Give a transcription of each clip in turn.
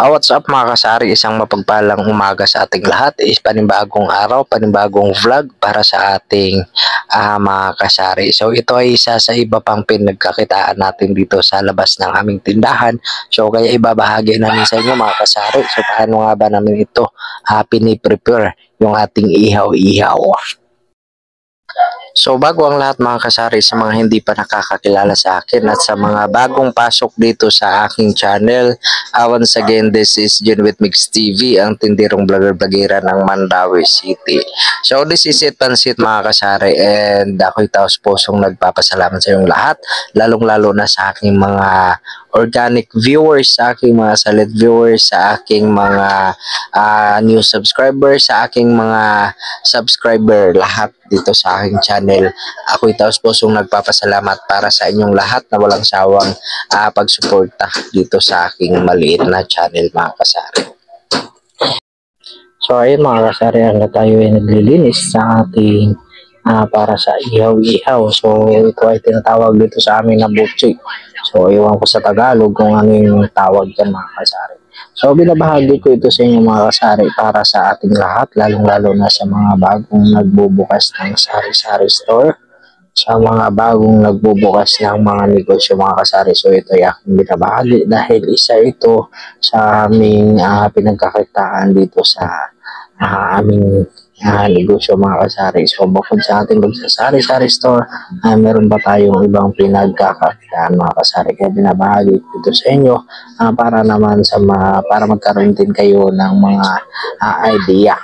What's up mga kasari, isang mapagpalang umaga sa ating lahat. Is panibagong araw, panibagong vlog para sa ating mga kasari. So ito ay isa sa iba pang pinagkakitaan natin dito sa labas ng aming tindahan. So kaya ibabahagi namin sa inyo mga kasari. So paano nga ba namin ito piniprepare yung ating ihaw-ihaw. So bago ang lahat mga kasari, sa mga hindi pa nakakakilala sa akin at sa mga bagong pasok dito sa aking channel, once again, this is Junwit Mix TV, ang tindirong vlogger-vlogera ng Mandawi City. So this is it, Pansit mga kasari, and ako'y taos pusong nagpapasalamat sa inyong lahat, lalong-lalo na sa aking mga organic viewers, sa aking mga solid viewers, sa aking mga new subscribers, sa aking mga subscriber, lahat dito sa aking channel. Ako'y taos pusong nagpapasalamat para sa inyong lahat na walang sawang pagsuporta dito sa aking maliit na channel mga kasari. So ayun mga kasari, ang tayo ay naglilinis sa ating para sa ihaw-ihaw. So ito ay tinatawag dito sa amin na butchik. So iwan ko sa Tagalog kung ano yung tawag dyan mga kasari. So binabahagi ko ito sa inyo mga kasari para sa ating lahat, lalong-lalo na sa mga bagong nagbubukas ng sari-sari store, sa mga bagong nagbubukas ng mga negosyo mga kasari. So ito ay aking binabahagi dahil isa ito sa aming pinagkakitaan dito sa aming negosyo mga kasari. So bukod sa ating magsasari-sari store, meron pa tayong ibang pinagkakakitaan mga kasari. Kaya binabahagi ko ito sa inyo para naman para magkaroon din kayo ng mga idea.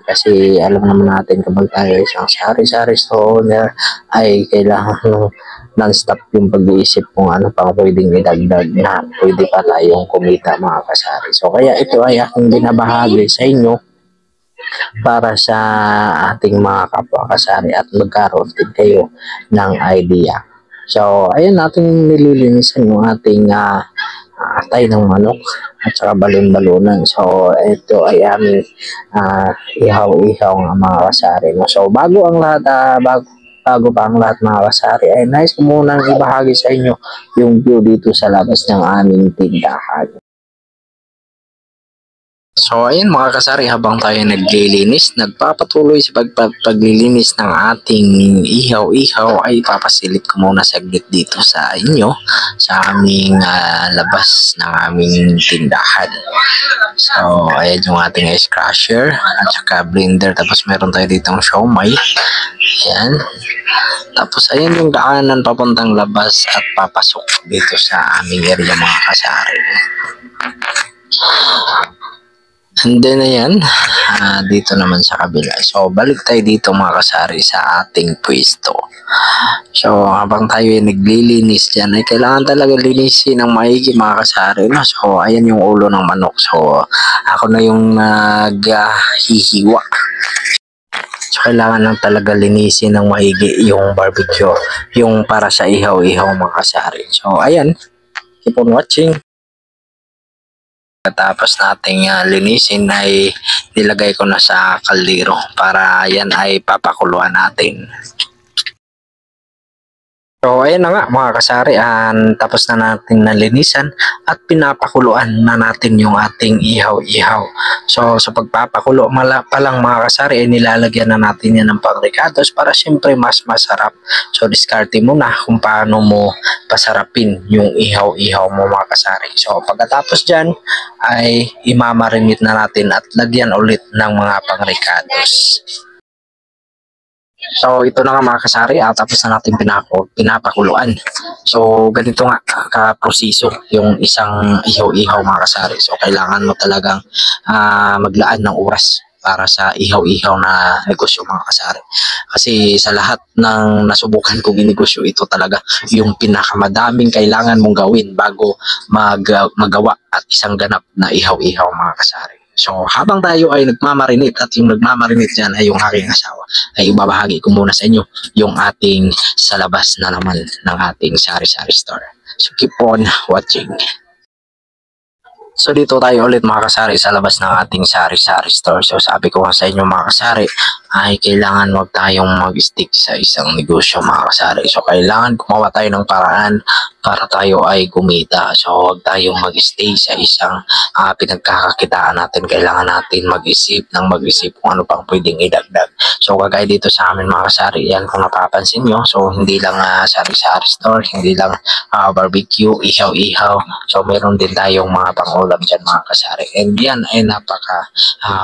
Kasi alam naman natin kapag tayo isang sari-sari store owner ay kailangan non-stop yung pag-iisip kung ano pang pwedeng idagdag na pwede pa tayong kumita mga kasari. So kaya ito ay aking binabahagi sa inyo para sa ating mga kapwa kasari at magkaroon din kayo ng idea. So ayun, natin nililinisan yung ating atay ng manok at saka balon-balunan. So ito ay aming ihaw-ihaw ng mga kasari. So bago pa ang lahat mga kasari, ay nice ko munang ibahagi sa inyo yung view dito sa labas ng aming tindahan. So ayun mga kasari, habang tayo naglilinis, nagpapatuloy sa paglilinis ng ating ihaw-ihaw, ay papasilip ko muna saglit dito sa inyo sa aming labas ng aming tindahan. So ayan yung ating ice crusher at saka blender, tapos meron tayo ditong siomai. Ayan. Tapos ayan yung daanan papuntang labas at papasok dito sa aming area mga kasari. And then ayan, dito naman sa kabila. So balik tayo dito mga kasari sa ating pwesto. So habang tayo ay naglilinis dyan, ay kailangan talaga linisin ng maigi mga kasari, no? So ayan yung ulo ng manok. So ako na yung naghihiwa. So kailangan lang talaga linisin ng maigi yung barbecue, yung para sa ihaw-ihaw mga kasari. So ayan, keep on watching. Tapos nating linisin ay nilagay ko na sa kaldero para yan ay papakuluan natin. So ayan na nga mga kasari, tapos na natin nalinisan at pinapakuluan na natin yung ating ihaw-ihaw. So sa pagpapakulo pa lang mga kasari, ay nilalagyan na natin yan ng pangricados para siyempre mas masarap. So diskarte mo na kung paano mo pasarapin yung ihaw-ihaw mo mga kasari. So pagkatapos dyan ay imamarinate na natin at lagyan ulit ng mga pangricados. So ito na nga mga kasari, tapos na natin pinapakuluan. So ganito nga kaproseso yung isang ihaw-ihaw mga kasari. So kailangan mo talagang maglaan ng oras para sa ihaw-ihaw na negosyo mga kasari. Kasi sa lahat ng nasubukan kong negosyo, ito talaga yung pinakamadaming kailangan mong gawin bago magawa at isang ganap na ihaw-ihaw mga kasari. So habang tayo ay nagmamarinate, at yung nagmamarinate dyan ay yung aking asawa, ay ibabahagi ko muna sa inyo yung ating sa labas na naman ng ating sari-sari store. So keep on watching. So dito tayo ulit mga kasari sa labas ng ating sari-sari store. So sabi ko sa inyo mga kasari, ay kailangan wag tayong mag-stick sa isang negosyo mga kasari. So kailangan gumawa tayo ng paraan para tayo ay kumita. So huwag tayong mag-stay sa isang pinagkakakitaan natin. Kailangan natin mag-isip kung ano pang pwedeng idagdag. So kagaya dito sa amin mga kasari, yan kung napapansin nyo. So hindi lang sari-sari store, hindi lang barbecue, ihaw-ihaw. So meron din tayong mga pang-ulam dyan mga kasari. And yan ay napaka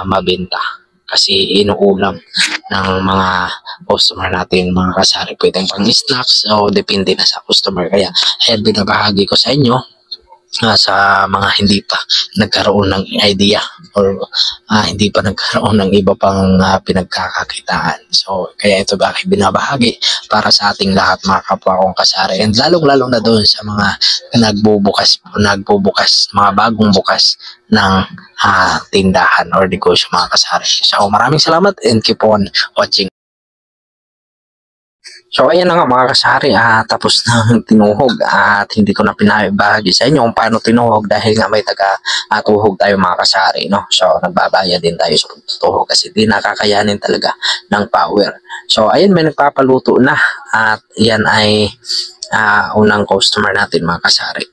mabenta kasi inuulam ng mga customer natin mga kasari. Pwedeng pang snacks o depende na sa customer. Kaya ayan, binabahagi ko sa inyo sa mga hindi pa nagkaroon ng idea or hindi pa nagkaroon ng iba pang pinagkakakitaan. So kaya ito bakit binabahagi para sa ating lahat mga kapwa kong kasari, and lalong-lalo na doon sa mga nagbubukas mga bagong bukas ng tindahan or negosyo mga kasari. So maraming salamat and keep on watching. So ayan na nga mga kasari, tapos na tinuhog at hindi ko na pinabahagi sa inyo kung paano tinuhog dahil nga may tuhog tayo mga kasari, no? So nagbabayad din tayo sa tuhog kasi di nakakayanin talaga ng power. So ayan, may nagpapaluto na at yan ay unang customer natin mga kasari.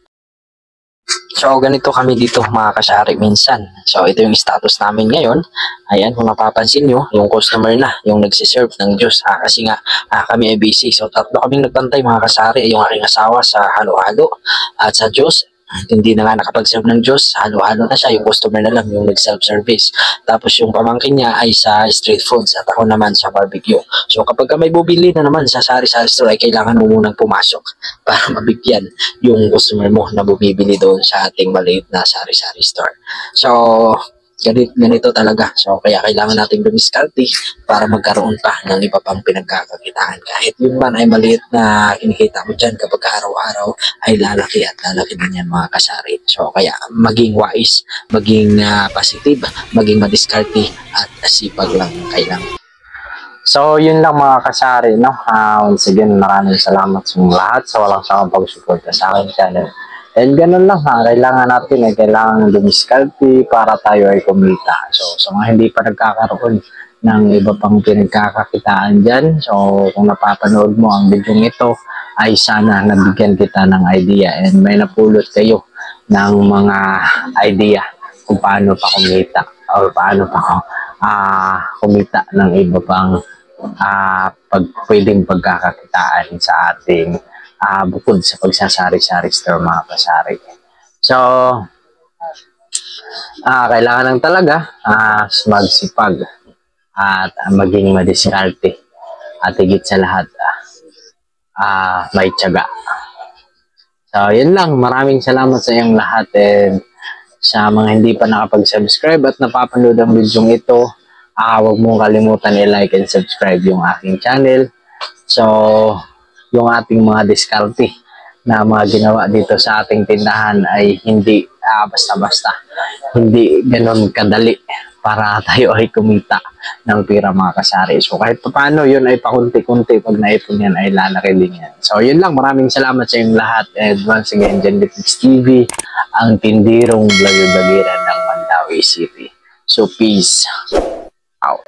So ganito kami dito mga kasari minsan. So ito yung status namin ngayon. Ayan, kung napapansin nyo, yung customer na, yung nagsiserve ng juice. Kasi nga kami ay busy. So tatlo kaming nagbantay mga kasari. Yung aking asawa sa halo-halo at sa juice. Hindi na nga nakapag-serve ng juice, halo-halo na siya, yung customer na lang yung nag-self-service. Tapos yung pamangkin niya ay sa street foods at ako naman sa barbecue. So kapag may bubili na naman sa sari-sari store ay kailangan mo munang pumasok para mabigyan yung customer mo na bumibili doon sa ating maliit na sari-sari store. So ganito talaga. So kaya kailangan natin dumiskarte para magkaroon pa ng iba pang pinagkakakitaan. Kahit yun man ay maliit na kinikita mo dyan, kapag araw-araw ay lalaki at lalaki din yan mga kasari. So kaya maging wise, maging positive, maging madiskarte at sipag lang kailangan. So yun lang mga kasari, no? Once again, maraming salamat sa lahat sa walang sawang pagsuporta sa aking channel. And ganun lang kailangan natin kailangan dumiskarte para tayo ay kumita. So sa mga hindi pa nagkakaroon ng iba pang pinagkakakitaan dyan, so kung napapanood mo ang video ito, ay sana nabigyan kita ng idea and may napulot kayo ng mga idea kung paano pa kumita or paano pa kumita ng iba pang pwedeng pagkakakitaan sa ating bukod sa pagsasari-sari store mga kasari. So kailangan lang talaga magsipag at maging madiskarte at higit sa lahat may tiyaga. So yun lang, maraming salamat sa iyong lahat, and sa mga hindi pa nakapag-subscribe at napapanood ang video ito, huwag mong kalimutan i-like and subscribe yung aking channel. So yung ating mga diskarte na mga ginawa dito sa ating tindahan ay hindi basta-basta, hindi ganun kadali para tayo ay kumita ng pira mga kasari. So kahit paano yun ay pakunti-kunti, pag naipon yan ay lalaki din yan. So yun lang, maraming salamat sa inyong lahat, and once again, Genletics TV, ang tindirong vlog-vlogiran ng Mandawi City. So peace out.